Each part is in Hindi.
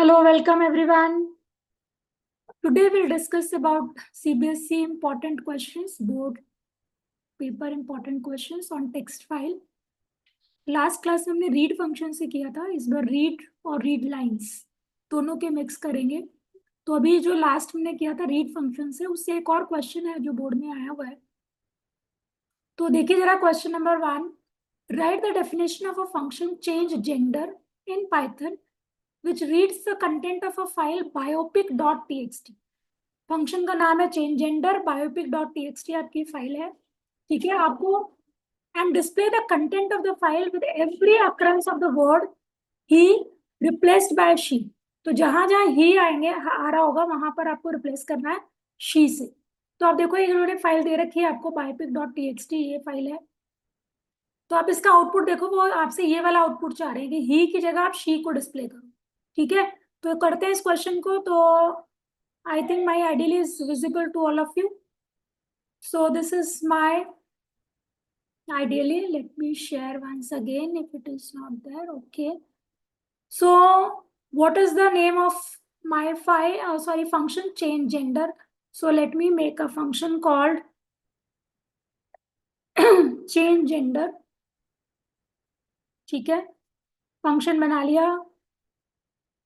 Hello, welcome everyone. Today we'll discuss about CBSE important questions, board paper important questions on text file. Last class में हमने रीड फंक्शन से किया था, इस बार रीड और रीड लाइंस दोनों के मिक्स करेंगे। तो अभी जो लास्ट हमने किया था रीड फंक्शन से, उससे एक और क्वेश्चन है जो बोर्ड में आया हुआ है। तो देखिए जरा question number 1, right the definition of a function change gender in Python which reads the content of a file biopic.txt। Function का नाम है चेंज जेंडर, biopic.txt आपकी फाइल है, ठीक है। आपको and display the content of the file with every occurrence of the word he replaced by she. तो जहां जहां ही आएंगे आ रहा होगा वहां पर आपको रिप्लेस करना है शी से। तो आप देखो इन्होंने फाइल दे रखी है आपको biopic.txt, ये फाइल है। तो आप इसका आउटपुट देखो, वो आपसे ये वाला आउटपुट चाह रहे हैं कि ही की जगह आप शी को डिस्प्ले करो, ठीक है। तो करते हैं इस क्वेश्चन को। तो I think my ideal is visible to all of you. So this is my ideally, let me share once again if it is not there. Okay, so what is the name of my file, function change gender? So let me make a function called change gender, ठीक है। फंक्शन बना लिया,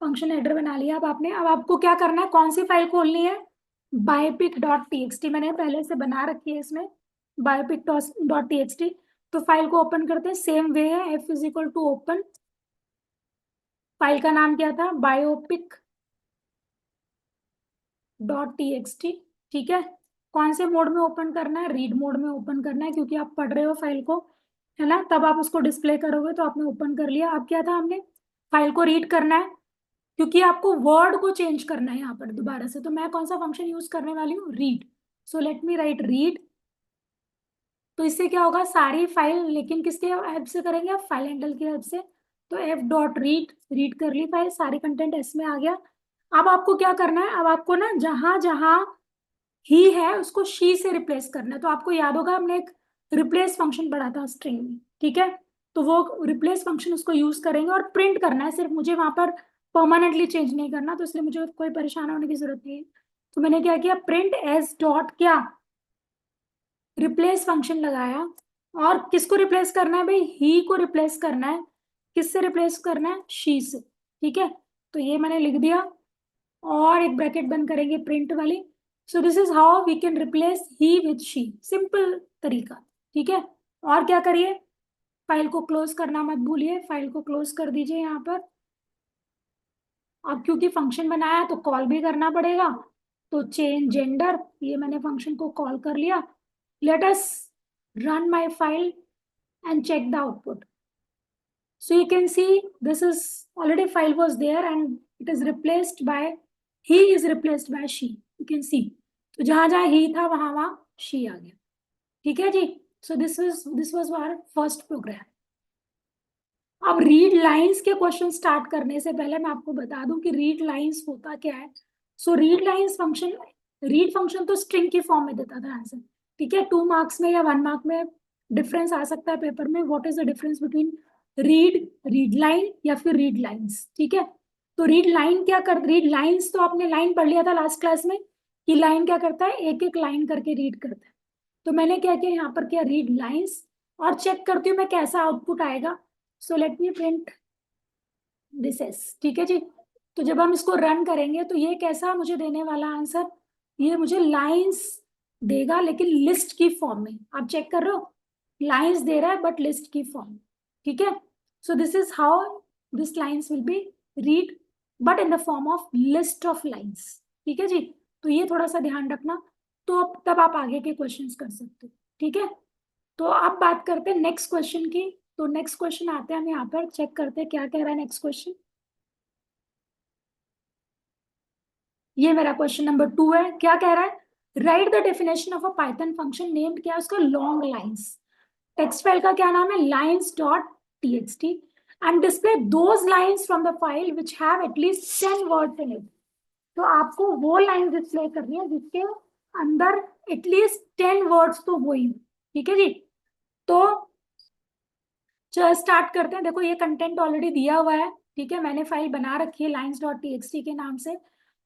फंक्शन हेडर बना लिया अब आपने। अब आपको क्या करना है, कौन सी फाइल खोलनी है, biopic.txt मैंने पहले से बना रखी है इसमें, biopic.txt। तो फाइल को ओपन करते हैं, सेम वे है, f is equal to open. File का नाम क्या था, biopic.txt, ठीक है। कौन से मोड में ओपन करना है, रीड मोड में ओपन करना है, क्योंकि आप पढ़ रहे हो फाइल को, है ना। तब आप उसको डिस्प्ले करोगे, तो आपने ओपन कर लिया। अब क्या था, हमने फाइल को रीड करना है, क्योंकि आपको वर्ड को चेंज करना है यहाँ पर दोबारा से। तो मैं कौन सा फंक्शन यूज करने वाली हूँ, read. So let me right read. तो इससे क्या होगा, सारी फाइल, लेकिन किसके हेल्प से करेंगे, आप फाइल हैंडल की हेल्प से। तो एफ डॉट रीड, रीड कर ली फाइल, सारी कंटेंट इसमें आ गया। अब आपको क्या करना है, अब आपको ना जहां जहां ही है उसको शी से रिप्लेस करना है। तो आपको याद होगा हमने एक रिप्लेस फंक्शन पढ़ा था स्ट्रिंग में, ठीक है। तो वो रिप्लेस फंक्शन उसको यूज करेंगे और प्रिंट करना है सिर्फ, मुझे वहां पर परमानेंटली चेंज नहीं करना, तो इसलिए मुझे कोई परेशान होने की जरूरत नहीं है। तो मैंने क्या किया, प्रिंट एज डॉट क्या, रिप्लेस फंक्शन लगाया। और किसको रिप्लेस करना है भाई, ही को रिप्लेस करना है। किससे रिप्लेस करना है, शी से, ठीक है। तो ये मैंने लिख दिया, और एक ब्रैकेट बंद करेंगे प्रिंट वाली। So this is how we can replace he with she, simple तरीका, ठीक है। और क्या करिए, फाइल को क्लोज करना मत भूलिए, फाइल को क्लोज कर दीजिए यहाँ पर। अब क्योंकि फंक्शन बनाया है तो कॉल भी करना पड़ेगा। तो चेंज जेंडर, ये मैंने फंक्शन को कॉल कर लिया। Let us run my file and check the output. So you can see this is already file was there and it is replaced by, he is replaced by she. You can see. तो जहां जहां he था वहां वहां she आ गया, ठीक है जी। So this was our first program. अब रीड लाइंस के क्वेश्चन स्टार्ट करने से पहले मैं आपको बता दूं कि रीड लाइंस होता क्या है। So read lines function, read function तो स्ट्रिंग की फॉर्म में देता था आंसर, ठीक है। 2 मार्क्स में या 1 मार्क में डिफरेंस आ सकता है पेपर में, what is the difference between read, read line या फिर रीड लाइंस, ठीक है। तो रीड लाइन क्या कर, रीड लाइंस तो आपने लाइन पढ़ लिया था लास्ट क्लास में कि लाइन क्या करता है, एक एक लाइन करके रीड करता है। तो मैंने क्या किया यहाँ पर, क्या रीड लाइंस, और चेक करती हूँ मैं कैसा आउटपुट आएगा। So let me print this S, ठीक है जी। तो जब हम इसको रन करेंगे तो ये कैसा मुझे देने वाला आंसर, ये मुझे लाइंस देगा, लेकिन लिस्ट की फॉर्म में। आप चेक कर रहे हो, लाइंस दे रहा है बट लिस्ट की फॉर्म, ठीक है। सो this is how this lines will be read, but in the form of list of lines, ठीक है जी। तो ये थोड़ा सा ध्यान रखना, तो अब तब आप आगे के क्वेश्चंस कर सकते हो, ठीक है। तो अब बात करते हैं नेक्स्ट क्वेश्चन की। तो नेक्स्ट क्वेश्चन आते हैं हम यहाँ पर, चेक करते हैं क्या कह रहा है नेक्स्ट क्वेश्चन। ये मेरा क्वेश्चन नंबर 2 है, क्या कह रहा है, right the definition of a Python function named, क्या है उसका, लॉन्ग लाइंस। टेक्स्ट फाइल का क्या नाम है, lines dot TXT, and display those lines from the file which have at least 10 words in it. तो आपको वो लाइन डिस्प्ले करनी है जिसके अंदर एटलीस्ट 10 वर्ड्स तो हो ही, ठीक है जी। तो चलो स्टार्ट करते हैं। देखो ये कंटेंट ऑलरेडी दिया हुआ है, ठीक है, मैंने फाइल बना रखी है लाइन्स डॉट टीएक्सटी के नाम से।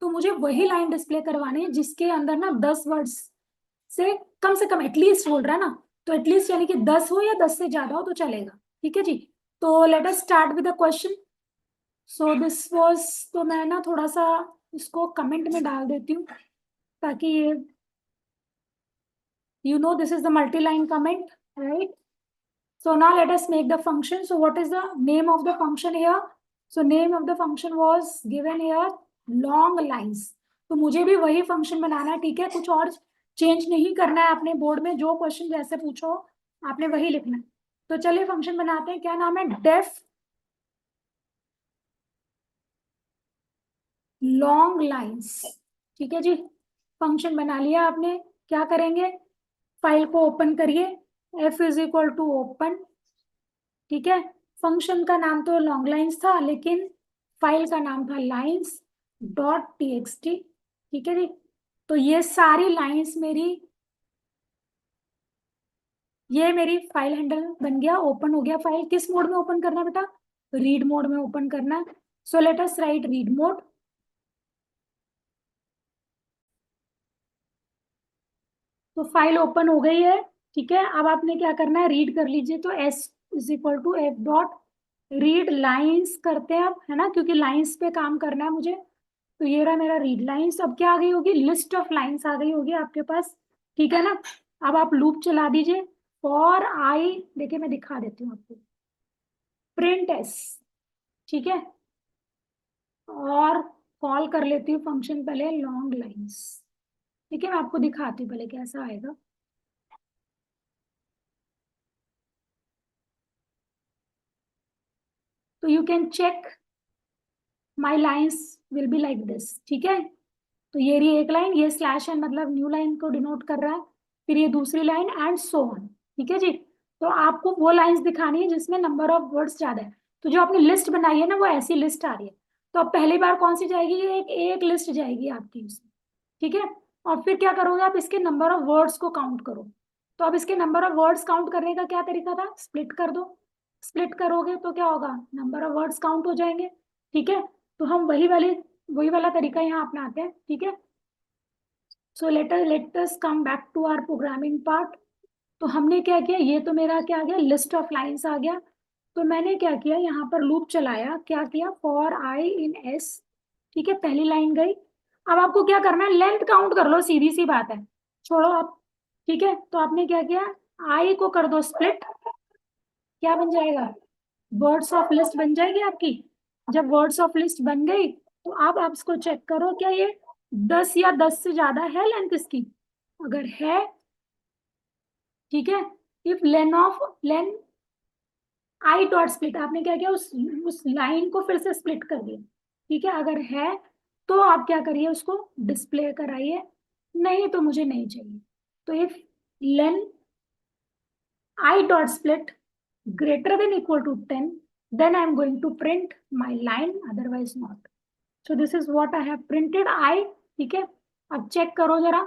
तो मुझे वही लाइन डिस्प्ले करवानी है जिसके अंदर ना 10 वर्ड्स से कम एटलीस्ट बोल रहा है ना, तो एटलीस्ट यानी कि 10 हो या 10 से ज्यादा हो तो चलेगा। ठीक है जी। तो let us start with the question. So this was, तो मैं ना थोड़ा सा इसको कमेंट में डाल देती हूँ ताकि ये, you know, this is the multi-line comment, right? So now let us make the function. So what is the name of the function here? So name of the function was given here, long lines. तो मुझे भी वही फंक्शन बनाना है, ठीक है, कुछ और चेंज नहीं करना है अपने बोर्ड में। जो क्वेश्चन जैसे पूछो आपने वही लिखना है। तो चलिए फंक्शन बनाते हैं। क्या नाम है? Def long lines. ठीक है जी, फंक्शन बना लिया आपने। क्या करेंगे? फाइल को ओपन करिए, F is equal to open. ठीक है, फंक्शन का नाम तो लॉन्ग लाइन्स था, लेकिन फाइल का नाम था लाइन्स डॉट टीएक्सटी। ठीक है जी। तो ये सारी लाइन्स मेरी, ये मेरी फाइल हैंडल बन गया, ओपन हो गया। फाइल किस मोड में ओपन करना है बेटा? रीड मोड में ओपन करना है। So let us right read mode. तो फाइल ओपन हो गई है। ठीक है, अब आपने क्या करना है? रीड कर लीजिए। तो S is equal to F dot read lines करते हैं अब, है ना, क्योंकि लाइन्स पे काम करना है मुझे। तो ये रहा मेरा रीड लाइन्स। अब क्या आ गई होगी? लिस्ट ऑफ लाइन्स आ गई होगी आपके पास। ठीक है ना। अब आप लूप चला दीजिए। फॉर आई, देखिए मैं दिखा देती हूँ आपको, प्रिंट एस। ठीक है, और कॉल कर लेती हूँ फंक्शन पहले लॉन्ग लाइन्स। ठीक है, मैं आपको दिखाती हूँ पहले कैसा आएगा। तो you can check my lines will be like this. ठीक है, तो ये रही एक लाइन, ये स्लैश है मतलब न्यू लाइन को डिनोट कर रहा है। फिर ये दूसरी लाइन एंड सो ऑन। ठीक है जी। तो आपको वो लाइंस दिखानी है जिसमें नंबर ऑफ वर्ड्स ज्यादा है। तो जो आपने लिस्ट बनाई है ना, वो ऐसी लिस्ट आ रही है। तो अब पहली बार कौन सी जाएगी? ये एक एक लिस्ट जाएगी आपकी उसमें। ठीक है, और फिर क्या करोगे आप? इसके नंबर ऑफ वर्ड्स को काउंट करो। तो अब इसके नंबर ऑफ वर्ड्स काउंट करने का क्या तरीका था? स्प्लिट कर दो। स्प्लिट करोगे तो क्या होगा? नंबर ऑफ वर्ड्स काउंट हो जाएंगे। ठीक है, तो हम वही वाला तरीका यहाँ अपनाते हैं। ठीक है, so let us come back to our programming part. तो हमने क्या किया? ये तो मेरा क्या आ गया? लिस्ट ऑफ लाइंस आ गया। तो मैंने क्या किया? यहाँ पर लूप चलाया। क्या किया? For I in S. ठीक है, पहली लाइन गई। अब आपको क्या करना है? लेंथ काउंट कर लो, सीधी सी बात है, छोड़ो आप। ठीक है, तो आपने क्या किया? आई को कर दो स्प्लिट। क्या बन जाएगा? वर्ड्स ऑफ लिस्ट बन जाएगी आपकी। जब वर्ड्स ऑफ लिस्ट बन गई तो अब आप इसको चेक करो, क्या ये 10 या 10 से ज्यादा है लेंथ इसकी? अगर है, ठीक है, if lane I dot split, आपने क्या किया? उस लाइन को फिर से स्प्लिट कर दिया। ठीक है, अगर है तो आप क्या करिए? उसको डिस्प्ले कराइए। नहीं तो मुझे नहीं चाहिए। तो if lane I dot split greater than equal to 10, then I'm going to print my line, otherwise not. So this is what I have printed I। ठीक है, अब चेक करो जरा।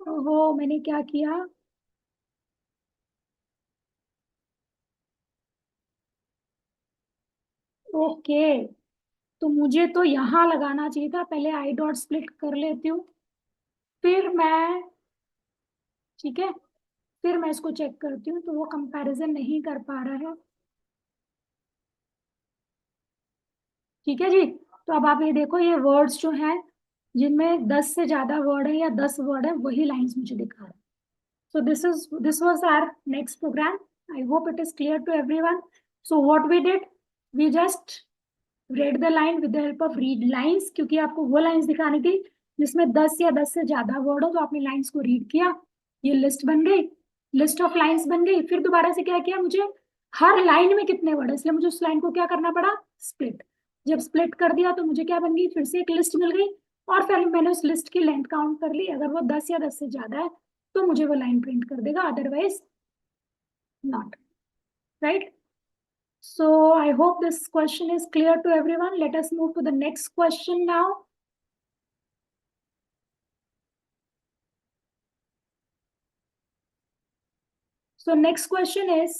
वो मैंने क्या किया? ओके, तो मुझे तो यहाँ लगाना चाहिए था। पहले आई डॉट स्प्लिट कर लेती हूँ, फिर मैं, ठीक है, फिर मैं इसको चेक करती हूँ। तो वो कंपैरिजन नहीं कर पा रहा है। ठीक है जी। तो अब आप ये देखो, ये वर्ड्स जो हैं जिनमें 10 से ज्यादा वर्ड है या 10 वर्ड है, वही लाइंस मुझे दिखा रहा है। So this was our next program. I hope it is clear to everyone. So what we did, we just read the line with the help of read lines, क्योंकि आपको वो लाइंस दिखानी थी जिसमें 10 या 10 से ज्यादा वर्ड हो। तो आपने लाइंस को रीड किया, ये लिस्ट बन गई, लिस्ट ऑफ लाइंस बन गई। फिर दोबारा से क्या किया? मुझे हर लाइन में कितने वर्ड है, इसलिए मुझे उस लाइन को क्या करना पड़ा? स्प्लिट। जब स्प्लिट कर दिया तो मुझे क्या बन गई? फिर से एक लिस्ट मिल गई। और फिर मैंने उस लिस्ट की लेंथ काउंट कर ली। अगर वो 10 या 10 से ज्यादा है तो मुझे वो लाइन प्रिंट कर देगा, otherwise not. Right? So I hope this question is clear to everyone. Let us move to the next question now. So next question is,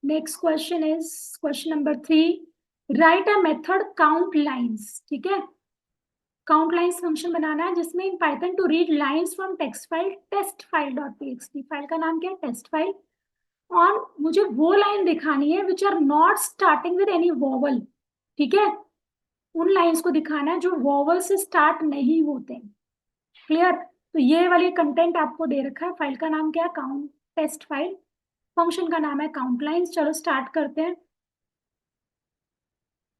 next question is question number 3, write a method count lines. ठीक है, काउंट लाइंस फंक्शन बनाना है जिसमें in Python to read lines from text file test file dot TXT. फाइल का नाम क्या है? Test file. और मुझे वो लाइन दिखानी है which are not starting with any vowel. ठीक है, उन लाइंस को दिखाना है जो वॉवल से स्टार्ट नहीं होते हैं। क्लियर? तो ये वाली कंटेंट आपको दे रखा है। फाइल का नाम क्या है? Count test file. फंक्शन का नाम है काउंट लाइंस। चलो स्टार्ट करते हैं।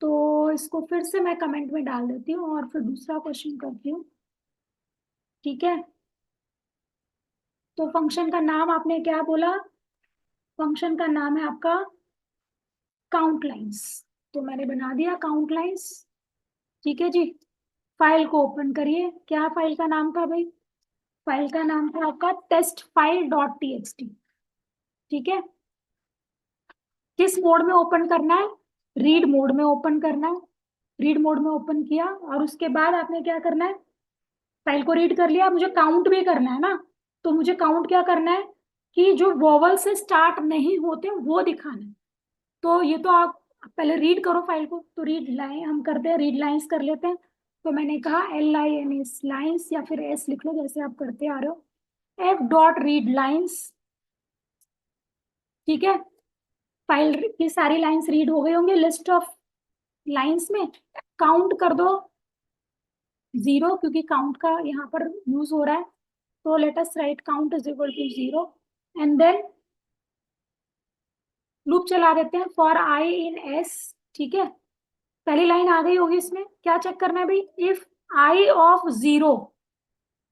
तो इसको फिर से मैं कमेंट में डाल देती हूँ और फिर दूसरा क्वेश्चन करती हूँ। ठीक है, तो फंक्शन का नाम आपने क्या बोला? फंक्शन का नाम है आपका काउंट लाइंस। तो मैंने बना दिया काउंट लाइंस। ठीक है जी, फाइल को ओपन करिए। क्या फाइल का नाम था भाई? फाइल का नाम था आपका टेस्ट फाइल डॉट टीएक्सटी। ठीक है, किस मोड में ओपन करना है? रीड मोड में ओपन करना है। रीड मोड में ओपन किया और उसके बाद आपने क्या करना है? फाइल को रीड कर लिया। मुझे काउंट भी करना है ना, तो मुझे काउंट क्या करना है कि जो वोवल से स्टार्ट नहीं होते वो दिखाना है। तो ये तो आप पहले रीड करो फाइल को। तो रीड लाइन हम करते हैं, रीड लाइंस कर लेते हैं। तो मैंने कहा LINS लाइंस, या फिर S लिख लो जैसे आप करते आ रहे हो। F dot read lines. ठीक है, फाइल की सारी लाइंस रीड हो गई होंगी। लिस्ट ऑफ लाइंस में काउंट कर दो 0, क्योंकि काउंट का यहाँ पर यूज हो रहा है। तो let us write count is equal to 0 and then loop चला देते हैं फॉर I इन S। ठीक है, पहली लाइन आ गई होगी। इसमें क्या चेक करना है भाई? इफ I ऑफ 0,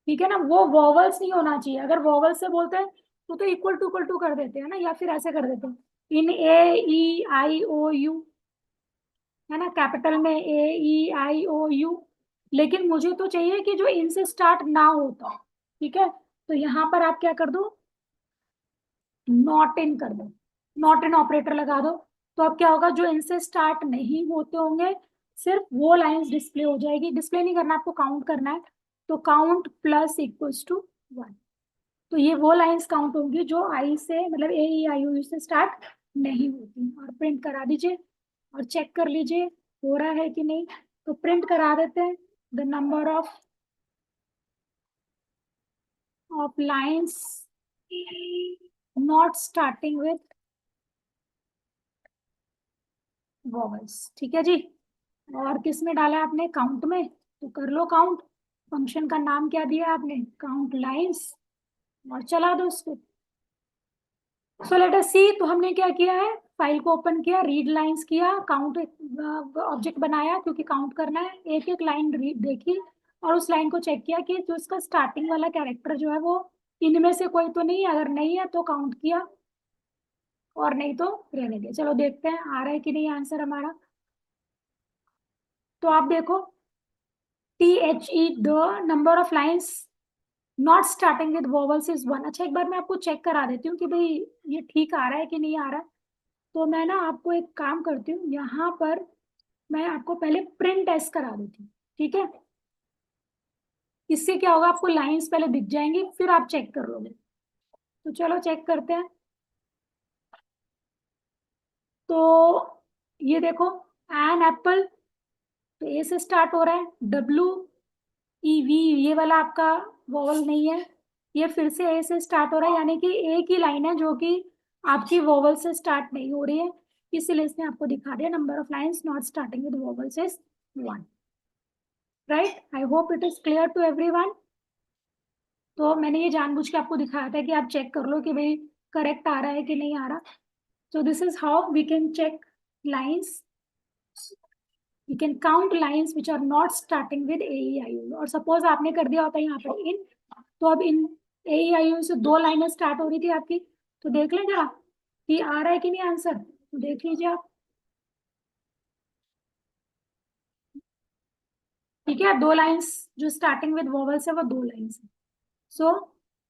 ठीक है ना, वो वॉवल्स नहीं होना चाहिए। अगर वॉवल से बोलते हैं तो इक्वल टू कर देते हैं ना, या फिर ऐसे कर देते हैं इन AEIOU, है ना, कैपिटल में AEIOU। लेकिन मुझे तो चाहिए कि जो इनसे स्टार्ट ना होता। ठीक है, तो यहाँ पर आप क्या कर दो? नॉट इन कर दो, नॉट इन ऑपरेटर लगा दो। तो अब क्या होगा? जो इनसे स्टार्ट नहीं होते होंगे सिर्फ वो लाइंस डिस्प्ले हो जाएगी। डिस्प्ले नहीं करना, आपको काउंट करना है। तो काउंट प्लस इक्वल्स टू 1। तो ये वो लाइंस काउंट होंगी जो आई से, मतलब AEIOU से स्टार्ट नहीं होती। और प्रिंट करा दीजिए और चेक कर लीजिए हो रहा है कि नहीं। तो प्रिंट करा देते हैं the number of lines not starting with vowels. ठीक है जी, और किस में डाला है आपने? काउंट में। तो कर लो काउंट। फंक्शन का नाम क्या दिया आपने? Count lines. और चला दो उसको। सो लेट अस सी। तो हमने क्या किया है? फाइल को ओपन किया, रीड लाइंस किया, काउंट ऑब्जेक्ट बनाया क्योंकि काउंट करना है। एक एक लाइन रीड देखी और उस लाइन को चेक किया कि जो इसका स्टार्टिंग वाला कैरेक्टर जो है वो इनमें से कोई तो नहीं है। अगर नहीं है तो काउंट किया और नहीं तो रहने दिया। चलो देखते हैं आ रहा है कि नहीं आंसर हमारा। तो आप देखो THE the number of lines not starting with vowels is 1। अच्छा, एक बार मैं आपको चेक करा देती हूँ कि भाई ये ठीक आ रहा है कि नहीं आ रहा है। तो मैं ना आपको एक काम करती हूँ, यहाँ पर मैं आपको पहले प्रिंट एस करा देती हूँ। ठीक है, इससे क्या होगा? आपको लाइंस पहले दिख जाएंगी, फिर आप चेक कर लोगे। तो चलो चेक करते हैं। तो ये देखो, एन एप्पल, तो ए से स्टार्ट हो रहा है। WEV, ये वाला आपका वॉवल नहीं है, ये फिर से ए से स्टार्ट हो रहा है। यानी कि एक ही लाइन है जो कि आपकी वॉवल से स्टार्ट नहीं हो रही है, इसीलिए इसने आपको दिखा दिया number of lines not starting with vowels is 1। Right, I hope it is clear to everyone. तो मैंने ये जानबूझ के आपको दिखाया था कि आप चेक कर लो कि भाई करेक्ट आ रहा है कि नहीं आ रहा। So this is how we can check lines. We can count lines which are not starting with AEIOU. और suppose आपने कर दिया होता है यहाँ पर इन, तो अब इन AEIOU से 2 लाइनें स्टार्ट हो रही थी आपकी। तो देख लें जरा कि आ रहा है कि नहीं आंसर। तो देख लीजिए आप। ठीक है, 2 लाइंस जो स्टार्टिंग विद वॉवल्स है वो 2 लाइंस है। सो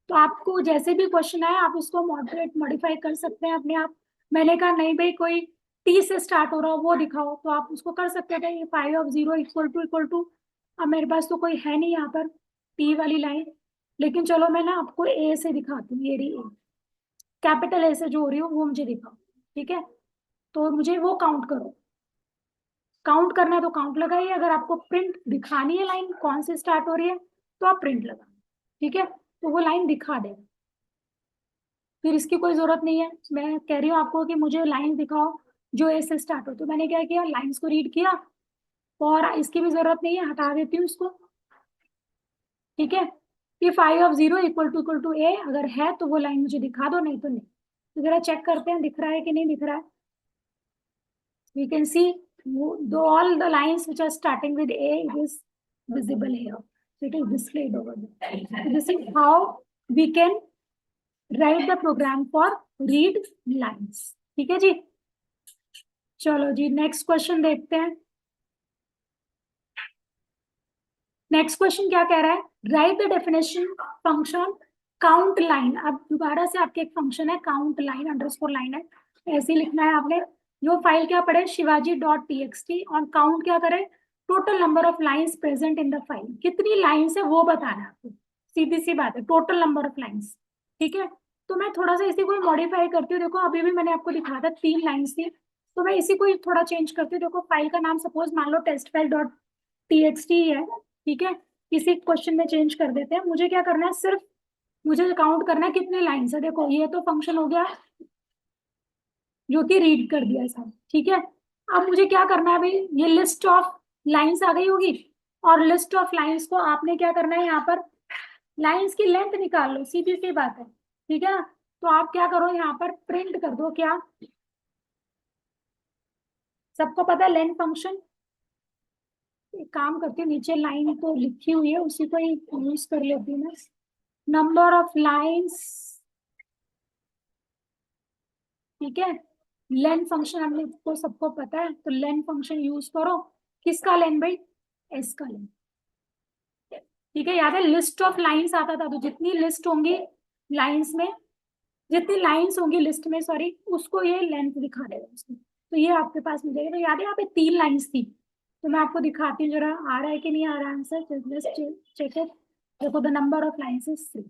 तो आपको जैसे भी क्वेश्चन आए आप उसको मॉडरेट मॉडिफाई कर सकते हैं अपने आप। मैंने कहा नहीं भाई कोई T से स्टार्ट हो रहा हो वो दिखाओ, तो आप उसको कर सकते थे। 5 ऑफ 0 इक्वल टू अब मेरे पास तो कोई है नहीं यहाँ पर टी वाली लाइन, लेकिन चलो मैं ना आपको ए से दिखाती हूँ, ये रही ए, कैपिटल ए से जो हो रही हो वो मुझे दिखाओ, ठीक है। तो मुझे वो काउंट करो, काउंट करना है तो काउंट लगाइए, अगर आपको प्रिंट दिखानी है लाइन कौन से स्टार्ट हो रही है तो आप प्रिंट लगा, ठीक है, तो वो लाइन दिखा देगा। फिर इसकी कोई जरूरत नहीं है, मैं कह रही हूँ आपको कि मुझे लाइन दिखाओ जो ए से स्टार्ट हो, तो मैंने क्या किया, लाइंस को रीड किया, और इसकी भी जरूरत नहीं है, हटा देती हूँ इसको, ठीक है। If I of zero equal to a अगर है तो वो लाइन मुझे दिखा दो, नहीं तो नहीं। तो जरा चेक करते हैं दिख रहा है कि नहीं दिख रहा है। We can see all the lines which are starting with A, it is visible here. So it is displayed over there. So this is how we can write the program for read lines. ठीक है जी, चलो जी नेक्स्ट क्वेश्चन देखते हैं। नेक्स्ट क्वेश्चन क्या कह रहा है, right the definition function count line. अब दोबारा से आपके एक फंक्शन है काउंट लाइन अंडरस्कोर लाइन है, ऐसे ही लिखना है आपने। जो फाइल क्या पढ़े, Shivaji dot T X T, और काउंट क्या करे, total number of lines present in the file, कितनी लाइंस है वो बताना है आपको, सीधी सी बात है, टोटल नंबर ऑफ लाइंस, ठीक है। तो मैं थोड़ा सा इसी को मॉडिफाई करती हूँ, देखो अभी भी मैंने आपको दिखाया था 3 लाइंस थी, तो मैं इसी को थोड़ा चेंज करती हूँ। देखो फाइल का नाम सपोज मान लो test file dot T X T है, ठीक है, किसी क्वेश्चन में चेंज कर देते हैं। मुझे क्या करना है, सिर्फ मुझे काउंट करना है कितने लाइन है। देखो ये तो फंक्शन हो गया जो कि रीड कर दिया सब, ठीक है। अब मुझे क्या करना है भाई, ये लिस्ट ऑफ लाइंस आ गई होगी, और लिस्ट ऑफ लाइंस को आपने क्या करना है, यहाँ पर लाइंस की लेंथ निकाल लो, सीधी सी बात है, ठीक है। तो आप क्या करो, यहाँ पर प्रिंट कर दो, क्या सबको पता है लेंथ फंक्शन। एक काम करती हूँ, नीचे लाइन तो लिखी हुई है उसी को ही यूज कर लेती हूँ मैं, नंबर ऑफ लाइंस, ठीक है। लेन फंक्शन हमने को सबको पता है, तो लेन फंक्शन यूज करो, किसका लेन भाई, एस का लेन, ठीक है। याद है लिस्ट ऑफ लाइंस आता था, तो जितनी लिस्ट होंगी लाइंस में, जितनी लाइंस होंगी लिस्ट में, सॉरी, उसको ये लेंथ दिखा देगा उसको, तो ये आपके पास मिलेगा। तो याद है यहाँ पे 3 लाइंस थी, तो मैं आपको दिखाती हूँ जरा आ रहा है कि नहीं आ रहा आंसर, चेक इट। देखो the number of lines is 3,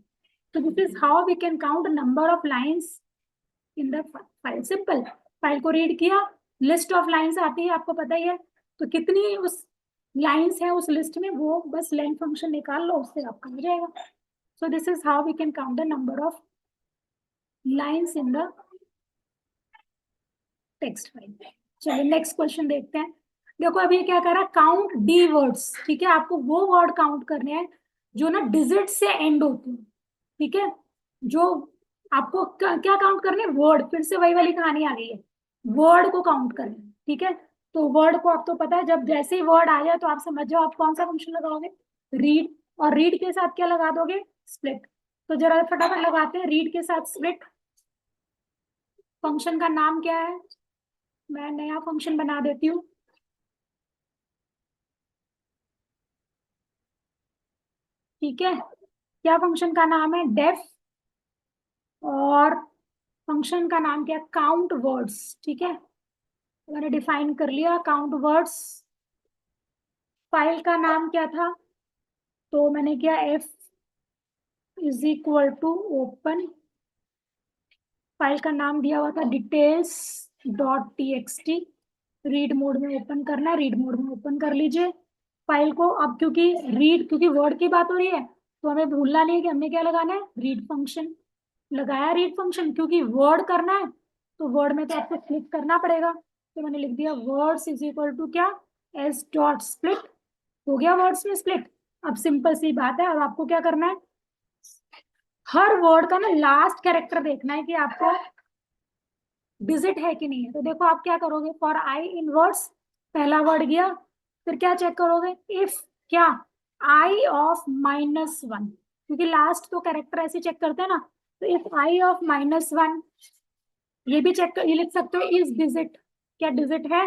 तो this is how we can count number of lines in the file. Simple, file को रीड किया, लिस्ट ऑफ लाइंस आती है आपको पता ही है, तो कितनी उस लाइंस है उस लिस्ट में वो बस लेंथ फंक्शन निकाल लो, उससे आपका हो जाएगा। So this is how we can count the number of lines in the text file. चलिए नेक्स्ट क्वेश्चन देखते हैं। देखो अभी क्या कर रहा है, काउंट डी वर्ड्स, ठीक है, आपको वो वर्ड काउंट करने हैं जो ना डिजिट से एंड होते हैं, ठीक है। जो आपको क्या काउंट करने हैं, वर्ड, फिर से वही वाली कहानी आ गई है, वर्ड को काउंट करना है, ठीक है। तो वर्ड को आप तो पता है, जब जैसे ही वर्ड आ जाए तो आप समझ जाओ आप कौन सा फंक्शन लगाओगे, रीड, और रीड के साथ क्या लगा दोगे, स्प्लिट। तो जरा फटाफट लगाते हैं, रीड के साथ स्प्लिट, फंक्शन का नाम क्या है, मैं नया फंक्शन बना देती हूँ, ठीक है। क्या फंक्शन का नाम है, डेफ, और फंक्शन का नाम क्या, काउंट वर्ड्स, ठीक है। मैंने डिफाइन कर लिया काउंट वर्ड्स। फाइल का नाम क्या था, तो मैंने किया F is equal to open, file का नाम दिया हुआ था details dot T X T, read mode में ओपन करना है, रीड मोड में ओपन कर लीजिए फाइल को। अब क्योंकि वर्ड की बात हो रही है, तो हमें भूलना नहीं है कि हमने क्या लगाना है, रीड फंक्शन लगाया, रीड फंक्शन, क्योंकि वर्ड करना है तो वर्ड में तो आपको क्लिक करना पड़ेगा, तो मैंने लिख दिया वर्ड्स इज इक्वल टू क्या, एस डॉट स्प्लिट, हो गया वर्ड्स में स्प्लिट। अब सिंपल सी बात है, अब आपको क्या करना है, हर वर्ड का ना लास्ट कैरेक्टर देखना है कि आपको डिजिट है कि नहीं है। तो देखो आप क्या करोगे, फॉर आई इन वर्ड्स, पहला वर्ड गया, फिर क्या चेक करोगे, इफ क्या, आई ऑफ -1, क्योंकि लास्ट तो कैरेक्टर ऐसे चेक करते हैं ना, तो इफ आई ऑफ -1, ये भी चेक कर, ये लिख सकते हो इस डिजिट, क्या डिजिट है,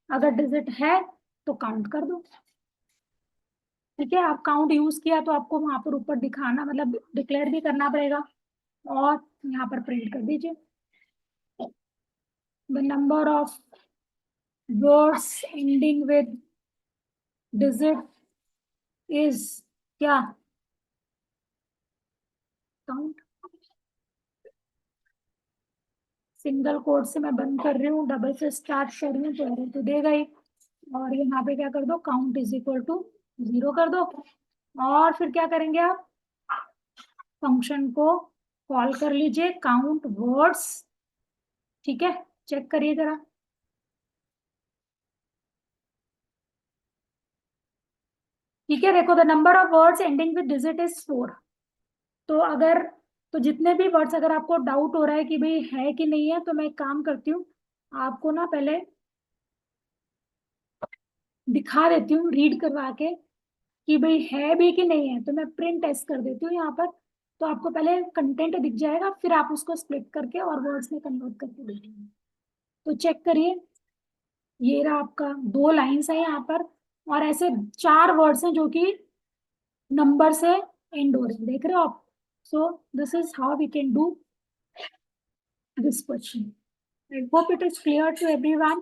अगर डिजिट है तो काउंट कर दो, ठीक है। आप काउंट यूज किया तो आपको वहां पर ऊपर दिखाना, मतलब डिक्लेयर भी करना पड़ेगा, और यहाँ पर प्रिंट कर दीजिए the number of words ending with digit is क्या? काउंट। सिंगल कोट से मैं बंद कर रही हूँ, डबल से स्टार्ट कर रही हूँ, तो एरर तो देगा ही। और यहाँ पे क्या कर दो, काउंट इज इक्वल टू 0 कर दो। और फिर क्या करेंगे आप, फंक्शन को कॉल कर लीजिए काउंट वर्ड्स। ठीक है, चेक करिए जरा। ठीक है, देखो the number of words ending with digit is 4। तो अगर, तो जितने भी वर्ड्स अगर आपको डाउट हो रहा है कि भाई है कि नहीं है, तो मैं एक काम करती हूँ, आपको ना पहले दिखा देती हूँ रीड करवा के कि भाई है भी कि नहीं है। तो मैं प्रिंट टेस्ट कर देती हूँ यहाँ पर। तो आपको पहले कंटेंट दिख जाएगा, फिर आप उसको स्प्लिट करके और वर्ड्स में कन्वर्ट करके देखेंगे। तो चेक करिए, ये रहा आपका 2 लाइन्स है यहाँ पर, और ऐसे 4 वर्ड्स हैं जो कि नंबर से एंड हो रहे हैं, देख रहे हो आप। So this is how we can do this question. I hope it is clear to everyone.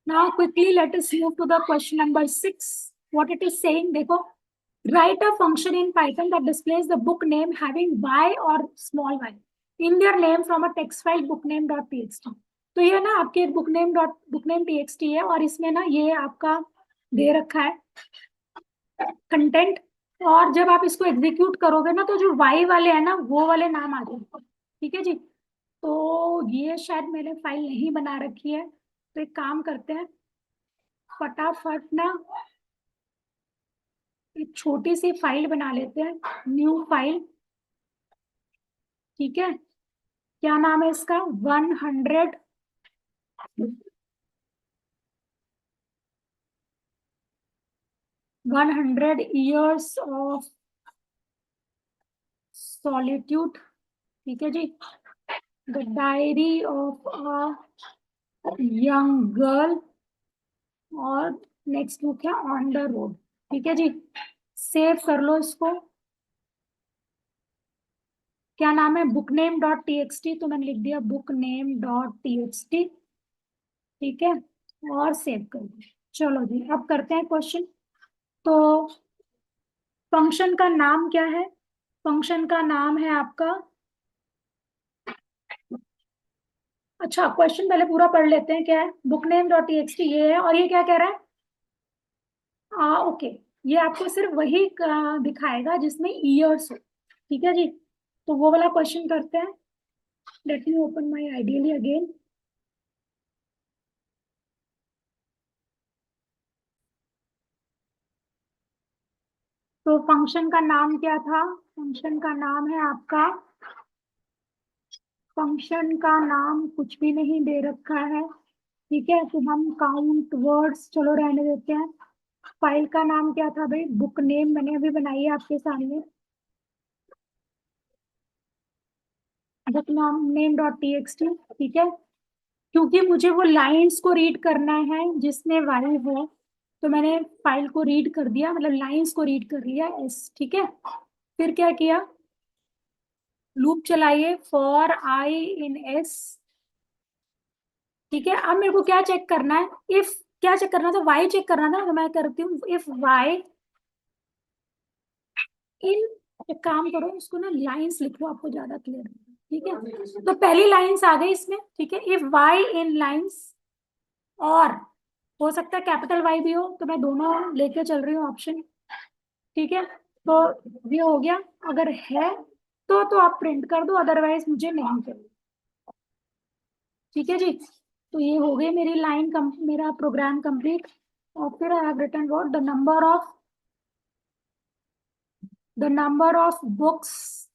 Now quickly let us move to the question number 6. What it is saying, देखो, write a function in Python that displays the book name having y or small y in their name from a text file bookname.txt. तो ये ना आपके एक bookname.txt है, और इसमें ना ये आपका दे रखा है कंटेंट। और जब आप इसको एग्जीक्यूट करोगे ना, तो जो y वाले हैं ना, वो वाले नाम आ जाएंगे। ठीक है जी। तो ये शायद मैंने फाइल नहीं बना रखी है, तो एक काम करते हैं, फटाफट ना एक छोटी सी फाइल बना लेते हैं, न्यू फाइल। ठीक है, क्या नाम है इसका, 100 years of solitude। ठीक है जी, the diary of a young girl, और नेक्स्ट बुक है ऑन द रोड। ठीक है जी, सेव कर लो इसको। क्या नाम है, book name dot T X T, तो मैंने लिख दिया book name dot T X T. ठीक है, और सेव कर दो। चलो जी, अब करते हैं क्वेश्चन। तो फंक्शन का नाम क्या है, फंक्शन का नाम है आपका, अच्छा क्वेश्चन पहले पूरा पढ़ लेते हैं, क्या है, book name dot T X T ये है, और ये क्या कह रहा है, ओके, ये आपको सिर्फ वही दिखाएगा जिसमें ईयर्स हो। ठीक है जी, तो वो वाला क्वेश्चन करते हैं। Let me open my ideally again. तो फंक्शन का नाम क्या था, फंक्शन का नाम है आपका, फंक्शन का नाम कुछ भी नहीं दे रखा है। ठीक है, तो हम काउंट वर्ड्स चलो रहने देते हैं। फाइल का नाम क्या था भाई, बुक नेम मैंने अभी बनाई है आपके सामने, बुक नाम name dot T X T. ठीक है, क्योंकि मुझे वो लाइंस को रीड करना है जिसमें वाई है, तो मैंने फाइल को रीड कर दिया, मतलब लाइंस को रीड कर लिया एस। ठीक है, फिर क्या किया, लूप चलाइए फॉर आई इन एस। ठीक है, अब मेरे को क्या चेक करना है, इफ, क्या चेक करना था, वाई चेक करना था, तो मैं करती हूँ इफ वाई इन, एक काम करो इसको ना लाइंस लिखो, आपको ज्यादा क्लियर होगा। ठीक है, तो पहली लाइंस आ गई इसमें। ठीक है, इफ वाई इन लाइंस, और हो सकता है कैपिटल वाई भी हो, तो मैं दोनों लेके चल रही हूँ ऑप्शन। ठीक है, तो ये हो गया, अगर है तो आप प्रिंट कर दो, अदरवाइज मुझे नहीं चाहिए। ठीक है जी, तो ये हो गई मेरी लाइन मेरा प्रोग्राम कंप्लीट। और फिर I have written what, the number of books.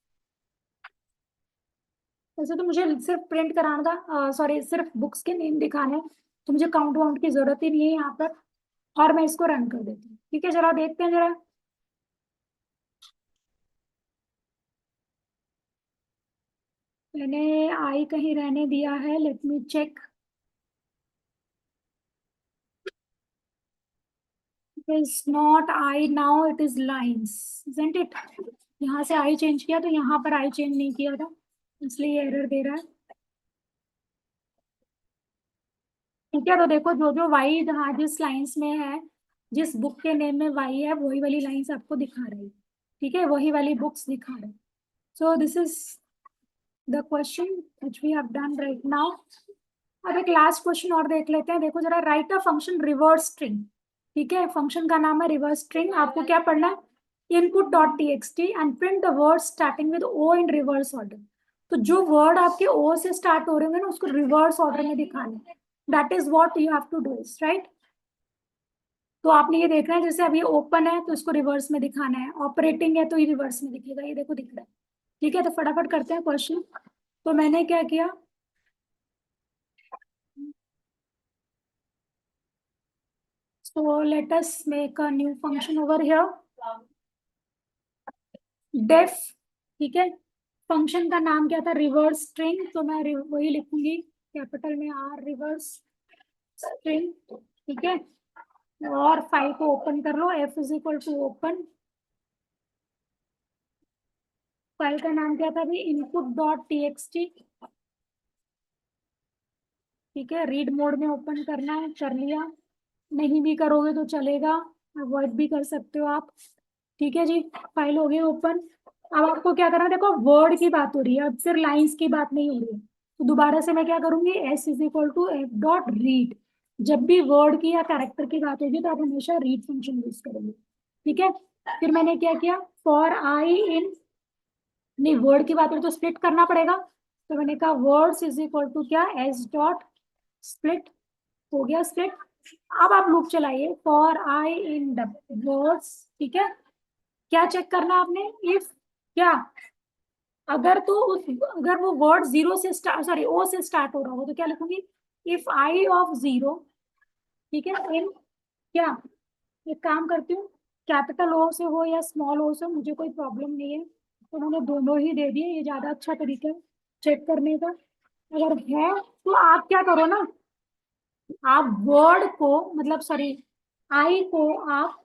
वैसे तो मुझे सिर्फ प्रिंट कराना था, सॉरी सिर्फ बुक्स के नेम दिखाने हैं, तो मुझे काउंट वाउंट की जरूरत ही नहीं है यहाँ पर। और मैं इसको रन कर देती हूँ। ठीक है, जरा देखते हैं जरा, मैंने आई कहीं रहने दिया है, let me check. It is not I now, it is lines, isn't it. यहाँ से आई चेंज किया, तो यहाँ पर आई चेंज नहीं किया था, इसलिए एरर दे रहा है। ठीक है, तो देखो जो जो वाई जहाँ जिस लाइंस में है, जिस बुक के नेम में वाई है वही वाली लाइंस आपको दिखा रही है, ठीक है, वही वाली बुक्स दिखा रहे हैं. So this is the question which we have done right now. अब एक लास्ट क्वेश्चन और देख लेते हैं. देखो जरा, right a function reverse string. ठीक है, फंक्शन का नाम है रिवर्स स्ट्रिंग. आपको क्या पढ़ना है? Input dot T X T and print the word starting with O in reverse order. तो जो वर्ड आपके ओ से स्टार्ट हो रहे होंगे ना, उसको रिवर्स ऑर्डर में दिखाना है. That is what you have to do is right. तो आपने ये देखना है, जैसे अभी ओपन है तो इसको रिवर्स में दिखाना है, ऑपरेटिंग है तो ये रिवर्स में दिखेगा. ये देखो दिख रहा है. ठीक है, तो फटाफट करते हैं क्वेश्चन. तो मैंने क्या किया, so let us make a new function over here, def. ठीक है, फंक्शन का नाम क्या था? Reverse string. तो मैं वही लिखूंगी कैपिटल में आर, रिवर्स स्ट्रिंग. ठीक है, और फाइल को ओपन कर लो. F is equal to open. File का नाम क्या था अभी? Input dot T X T. ठीक है, रीड मोड में ओपन करना है. कर लिया. नहीं भी करोगे तो चलेगा, अवॉइड भी कर सकते हो आप. ठीक है जी, फाइल हो गई ओपन. अब आपको क्या करना है? देखो वर्ड की बात हो रही है, अब सिर्फ लाइंस की बात नहीं हो रही है. तो दोबारा से मैं क्या करूंगी? S is equal to F dot read. जब भी वर्ड की या कैरेक्टर की बात होगी तो आप हमेशा रीड फंक्शन यूज करोगे. ठीक है, फिर मैंने क्या किया? फॉर आई इन, नहीं वर्ड की बात हो तो स्प्लिट करना पड़ेगा. तो मैंने कहा वर्ड्स इज इक्वल टू क्या? S dot split. हो गया स्प्लिट. अब आप लूप चलाइए. For I in the words. ठीक है, क्या चेक करना है आपने? इफ क्या, अगर तो उस, अगर वो वर्ड जीरो से स्टार्ट, सॉरी ओ से स्टार्ट हो रहा हो तो क्या लिखूंगी? If I of zero. ठीक है, इन क्या, एक काम करती हूँ, कैपिटल ओ से हो या स्मॉल ओ से, मुझे कोई प्रॉब्लम नहीं है. तो उन्होंने दोनों ही दे दिए, ये ज्यादा अच्छा तरीका है चेक करने का. अगर है तो आप क्या करो ना, आप वर्ड को, मतलब सॉरी आई को आप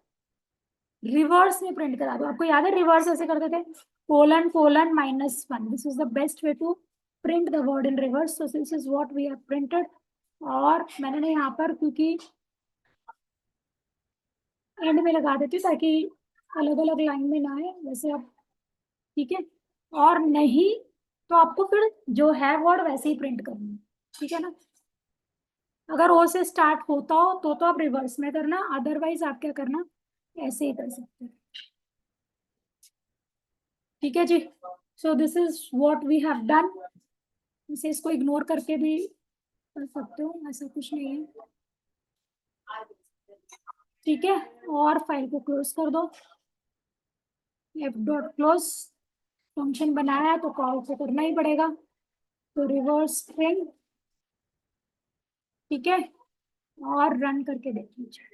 रिवर्स में प्रिंट करा दो. आपको याद है रिवर्स ऐसे करते थे? Colon colon minus one. This is the best way to print the word in reverse. So this is what we have printed. और मैंने ना यहाँ पर, क्योंकि एंड में लगा देती हूँ ताकि अलग अलग लाइन में ना आए वैसे आप. ठीक है, और नहीं तो आपको फिर जो है वर्ड वैसे ही प्रिंट करना है. ठीक है ना, अगर ओ से स्टार्ट होता हो तो आप रिवर्स में करना, अदरवाइज आप क्या करना, ऐसे ही कर सकते हैं. ठीक है जी, so this is what we have done. इसे इसको इग्नोर करके भी कर सकते हो, ऐसा कुछ नहीं है. ठीक है, और फाइल को क्लोज कर दो. F dot close. फंक्शन बनाया है तो कॉल तो करना ही पड़ेगा. तो रिवर्स स्ट्रिंग. ठीक है, और रन करके देख लीजिए.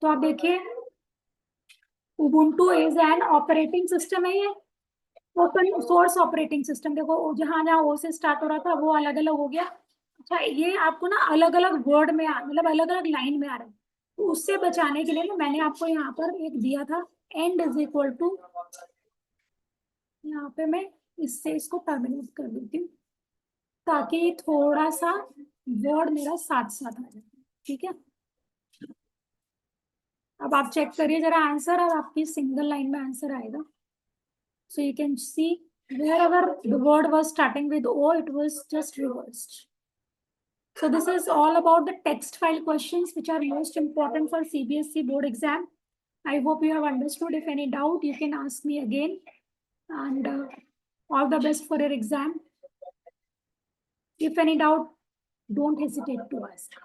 तो आप देखिए, Ubuntu is an operating system है ये, ओपन सोर्स ऑपरेटिंग सिस्टम. देखो जहां जहां ओ से स्टार्ट हो रहा था वो अलग अलग हो गया. अच्छा, ये आपको ना अलग अलग वर्ड में मतलब अलग अलग लाइन में आ रहा है. तो उससे बचाने के लिए ना मैंने आपको यहाँ पर एक दिया था, एंड इज इक्वल टू. यहाँ पे मैं इससे इसको टर्मिनेट कर देती हूँ ताकि थोड़ा सा वर्ड मेरा साथ साथ आ जाए. ठीक है, अब आप चेक करिए जरा आंसर, और आपकी सिंगल लाइन में आंसर आएगा. So you can see wherever the word was starting with O, it was just reversed. So this is all about the text file questions which are most important for CBSE board exam. I hope you have understood. If any doubt, you can ask me again. And all the best for your exam. If any doubt, don't hesitate to ask.